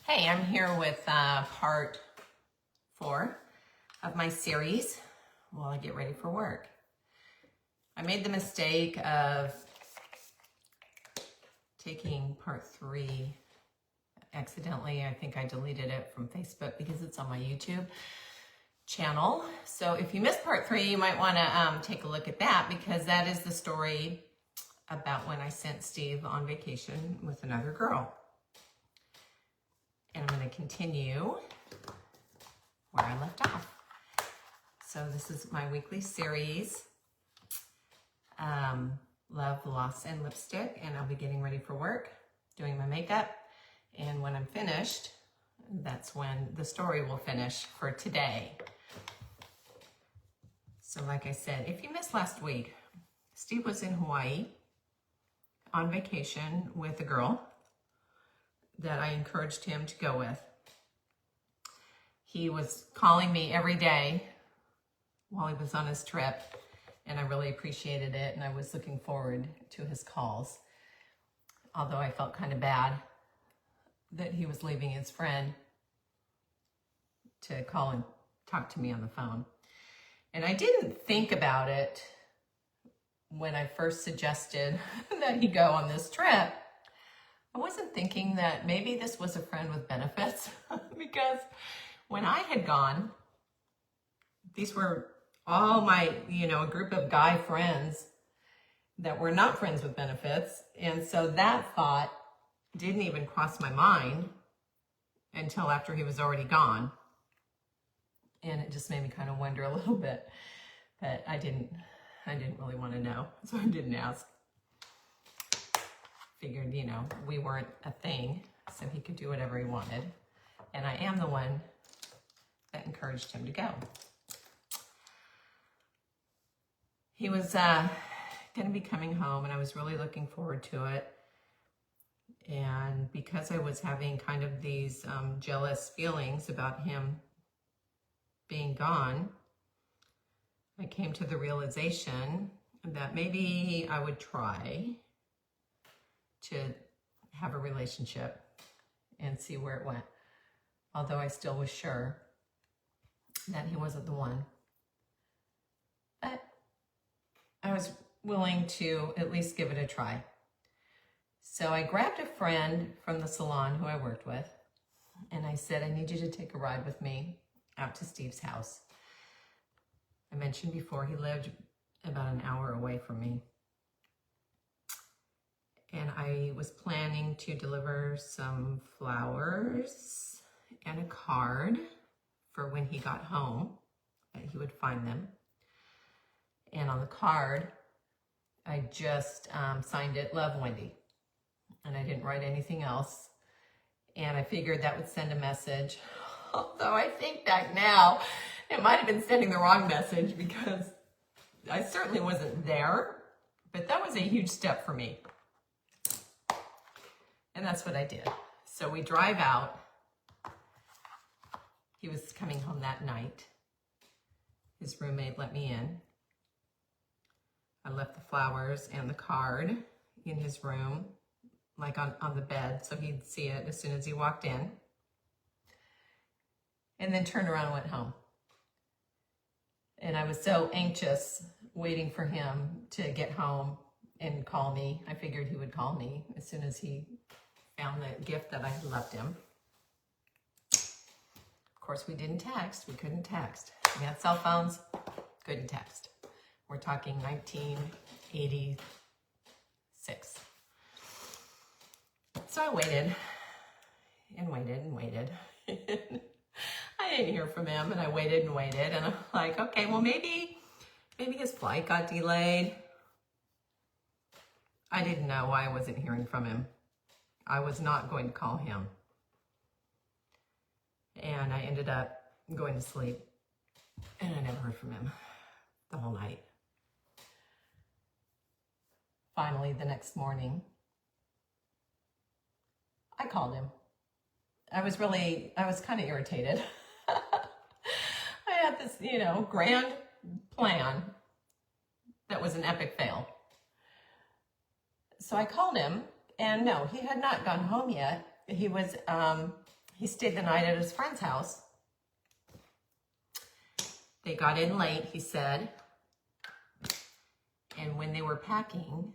Hey, I'm here with part 4 of my series while I get ready for work. I made the mistake of taking part 3 accidentally. I think I deleted it from Facebook because it's on my YouTube channel. So if you missed part 3, you might want to take a look at that, because that is the story about when I sent Steve on vacation with another girl. And I'm going to continue where I left off. So this is my weekly series, Love, Loss, and Lipstick, and I'll be getting ready for work, doing my makeup, and when I'm finished, that's when the story will finish for today. So like I said, if you missed last week, Steve was in Hawaii on vacation with a girl that I encouraged him to go with. He was calling me every day while he was on his trip, and I really appreciated it, and I was looking forward to his calls. Although I felt kind of bad that he was leaving his friend to call and talk to me on the phone. And I didn't think about it when I first suggested that he go on this trip. I wasn't thinking that maybe this was a friend with benefits because when I had gone, these were all my, a group of guy friends that were not friends with benefits. And so that thought didn't even cross my mind until after he was already gone. And it just made me kind of wonder a little bit, but I didn't really want to know, so I didn't ask. Figured, we weren't a thing, so he could do whatever he wanted. And I am the one that encouraged him to go. He was going to be coming home, and I was really looking forward to it. And because I was having kind of these jealous feelings about him being gone, I came to the realization that maybe I would try to have a relationship and see where it went. Although I still was sure that he wasn't the one. But I was willing to at least give it a try. So I grabbed a friend from the salon who I worked with, and I said, I need you to take a ride with me out to Steve's house. I mentioned before he lived about an hour away from me. And I was planning to deliver some flowers and a card for when he got home, that he would find them. And on the card, I just signed it, Love, Wendy. And I didn't write anything else. And I figured that would send a message. Although I think back now, it might have been sending the wrong message because I certainly wasn't there. But that was a huge step for me. And that's what I did. So we drive out. He was coming home that night. His roommate let me in. I left the flowers and the card in his room, like on the bed, so he'd see it as soon as he walked in. And then turned around and went home. And I was so anxious waiting for him to get home and call me. I figured he would call me as soon as he found the gift that I had left him. Of course, we didn't text. We couldn't text. We had cell phones, couldn't text. We're talking 1986. So I waited and waited and waited. I didn't hear from him, and I waited and waited, and I'm like, okay, well, maybe his flight got delayed. I didn't know why I wasn't hearing from him. I was not going to call him. And I ended up going to sleep, and I never heard from him the whole night. Finally, the next morning, I called him. I was kind of irritated. I had this, grand plan that was an epic fail. So I called him, and no, he had not gone home yet. He was he stayed the night at his friend's house. They got in late, he said. And when they were packing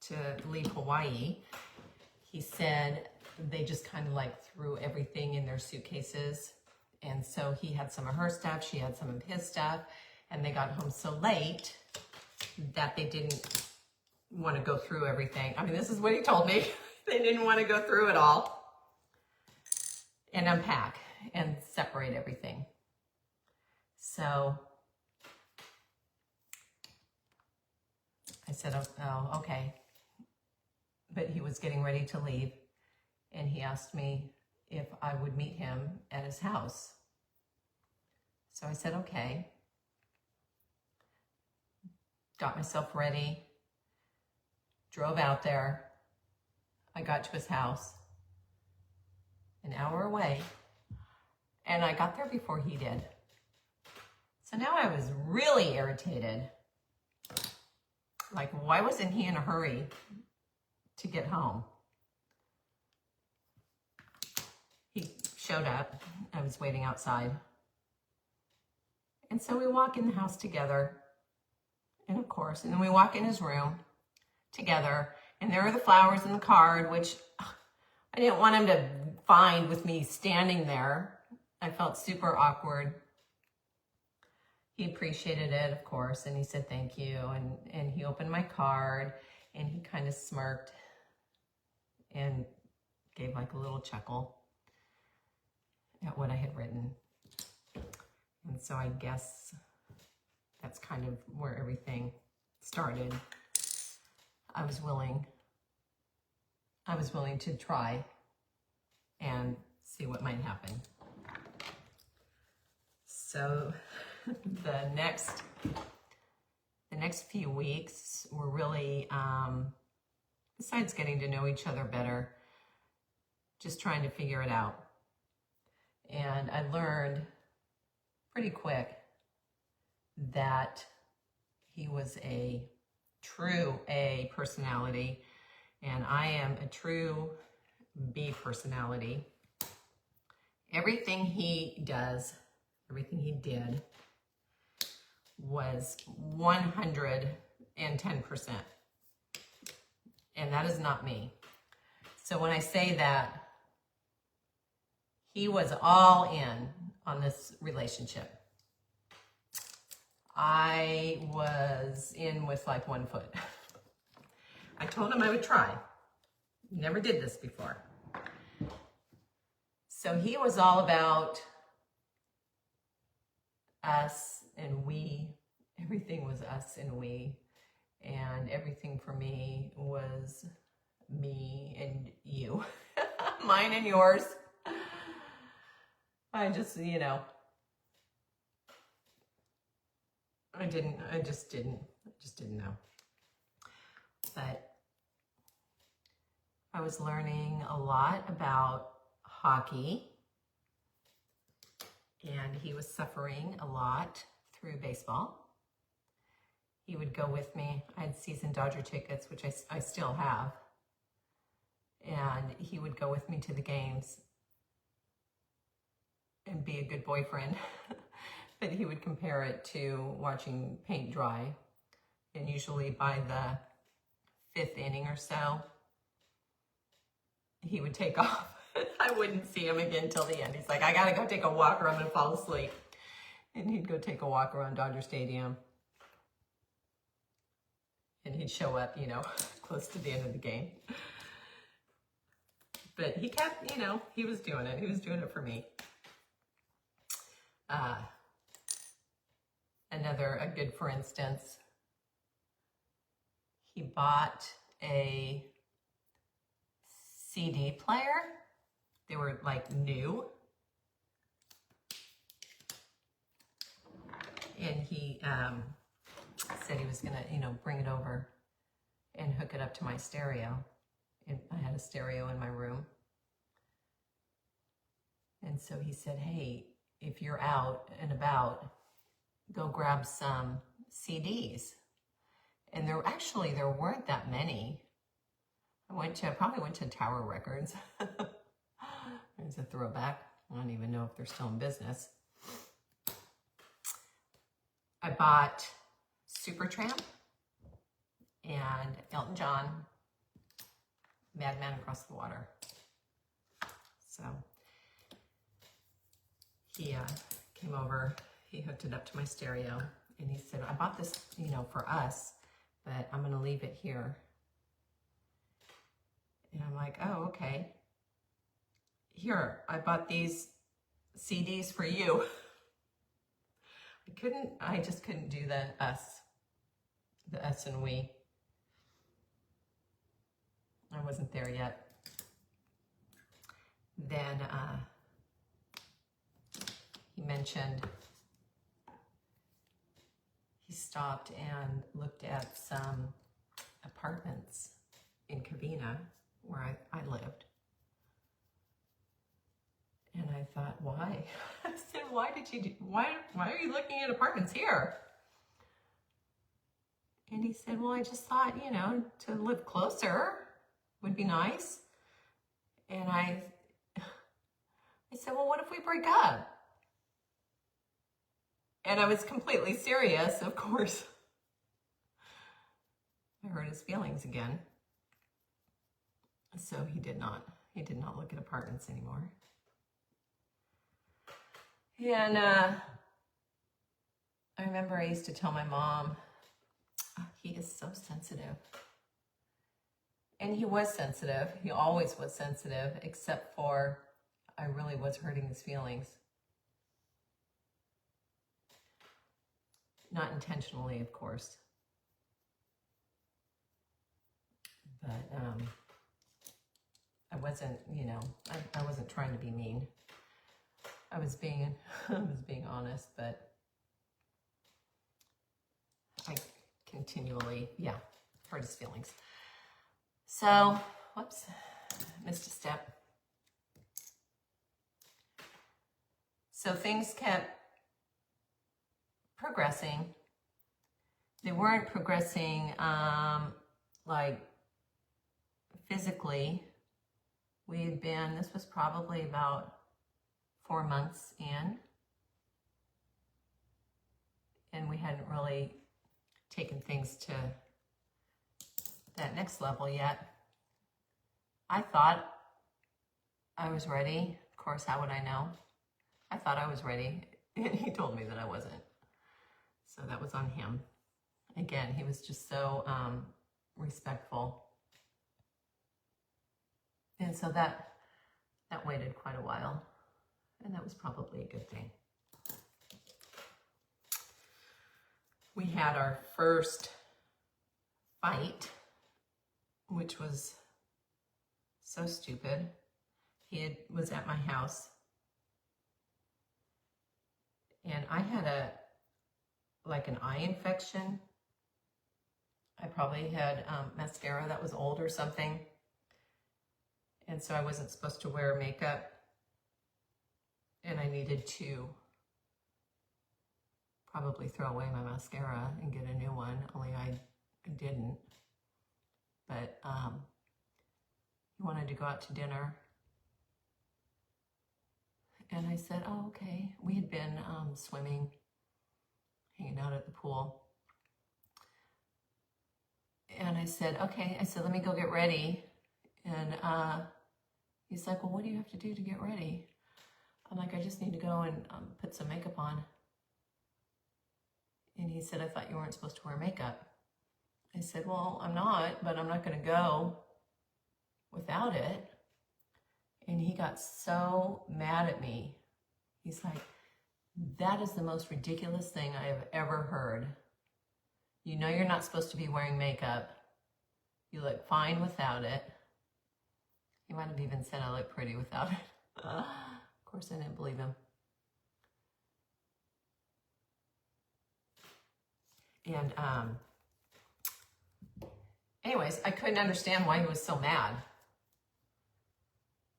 to leave Hawaii, he said they just kind of like threw everything in their suitcases. And so he had some of her stuff, she had some of his stuff, and they got home so late that they didn't want to go through everything. I mean, this is what he told me. They didn't want to go through it all and unpack and separate everything. So I said, oh, okay. But he was getting ready to leave, and he asked me if I would meet him at his house. So I said, okay. Got myself ready, drove out there. I got to his house, an hour away, and I got there before he did. So now I was really irritated. Like, why wasn't he in a hurry to get home? He showed up. I was waiting outside. And so we walk in the house together. And of course, and then we walk in his room together. And there are the flowers and the card, which I didn't want him to find with me standing there. I felt super awkward. He appreciated it, of course, and he said thank you. And he opened my card, and he kind of smirked and gave like a little chuckle at what I had written. And so I guess that's kind of where everything started. I was willing to try and see what might happen. So the next few weeks were really, besides getting to know each other better, just trying to figure it out. And I learned pretty quick that he was a true A personality, and I am a true B personality. Everything he does, everything he did was 110%. And that is not me. So when I say that, he was all in on this relationship. I was in with like 1 foot. I told him I would try. Never did this before. So he was all about us and we. Everything was us and we. And everything for me was me and you. Mine and yours. I just, I just didn't know. But I was learning a lot about hockey, and he was suffering a lot through baseball. He would go with me. I had season Dodger tickets, which I still have. And he would go with me to the games and be a good boyfriend. But he would compare it to watching paint dry. And usually by the 5th inning or so, he would take off. I wouldn't see him again till the end. He's like, I gotta go take a walk or I'm gonna fall asleep. And he'd go take a walk around Dodger Stadium. And he'd show up, close to the end of the game. But he kept, he was doing it. He was doing it for me. A good for instance, he bought a CD player. They were like new. And he said he was gonna, bring it over and hook it up to my stereo. And I had a stereo in my room. And so he said, hey, if you're out and about, go grab some CDs. And there weren't that many. I probably went to Tower Records. It's a throwback. I don't even know if they're still in business. I bought Supertramp and Elton John, Madman Across the Water. So he came over, he hooked it up to my stereo, and he said, I bought this, you know, for us, but I'm gonna leave it here. And I'm like, oh, okay. Here, I bought these CDs for you. I just couldn't do the us and we. I wasn't there yet. Then he mentioned he stopped and looked at some apartments in Covina where I lived. And I thought, why? I said, why are you looking at apartments here? And he said, well, I just thought, you know, to live closer would be nice. And I said, well, what if we break up? And I was completely serious, of course. I hurt his feelings again. So he did not look at apartments anymore. And I remember I used to tell my mom, oh, he is so sensitive. And he was sensitive. He always was sensitive, except for I really was hurting his feelings. Not intentionally, of course. But I wasn't, you know, I wasn't trying to be mean. I was being honest, but I continually, hurt his feelings. So, whoops, missed a step. So things kept progressing. They weren't progressing like physically. This was probably about 4 months in, and we hadn't really taken things to that next level yet. I thought I was ready. Of course, how would I know? I thought I was ready, and he told me that I wasn't. So that was on him. Again, he was just so respectful. And so that waited quite a while. And that was probably a good thing. We had our first fight, which was so stupid. He was at my house, and I had an eye infection. I probably had mascara that was old or something, and so I wasn't supposed to wear makeup, and I needed to probably throw away my mascara and get a new one, only I didn't. But he wanted to go out to dinner, and I said, oh, okay. We had been swimming, hanging out at the pool. And I said, okay. I said, let me go get ready. And he's like, well, what do you have to do to get ready? I'm like, I just need to go and put some makeup on. And he said, I thought you weren't supposed to wear makeup. I said, well, I'm not, but I'm not going to go without it. And he got so mad at me. He's like, that is the most ridiculous thing I have ever heard. You know you're not supposed to be wearing makeup. You look fine without it. He might have even said I look pretty without it. Of course, I didn't believe him. And anyways, I couldn't understand why he was so mad.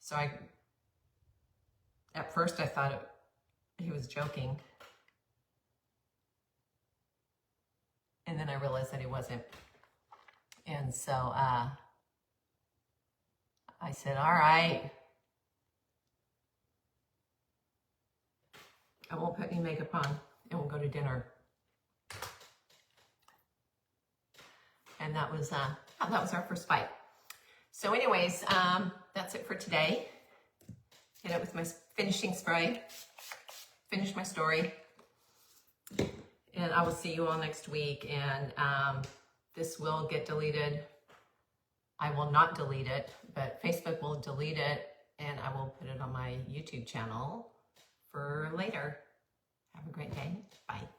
So at first I thought he was joking. And then I realized that he wasn't. And so I said, all right. I won't put any makeup on and we'll go to dinner. And that was our first fight. So anyways, that's it for today. Hit it with my finishing spray. Finish my story. And I will see you all next week. And this will get deleted. I will not delete it, but Facebook will delete it. And I will put it on my YouTube channel for later. Have a great day. Bye.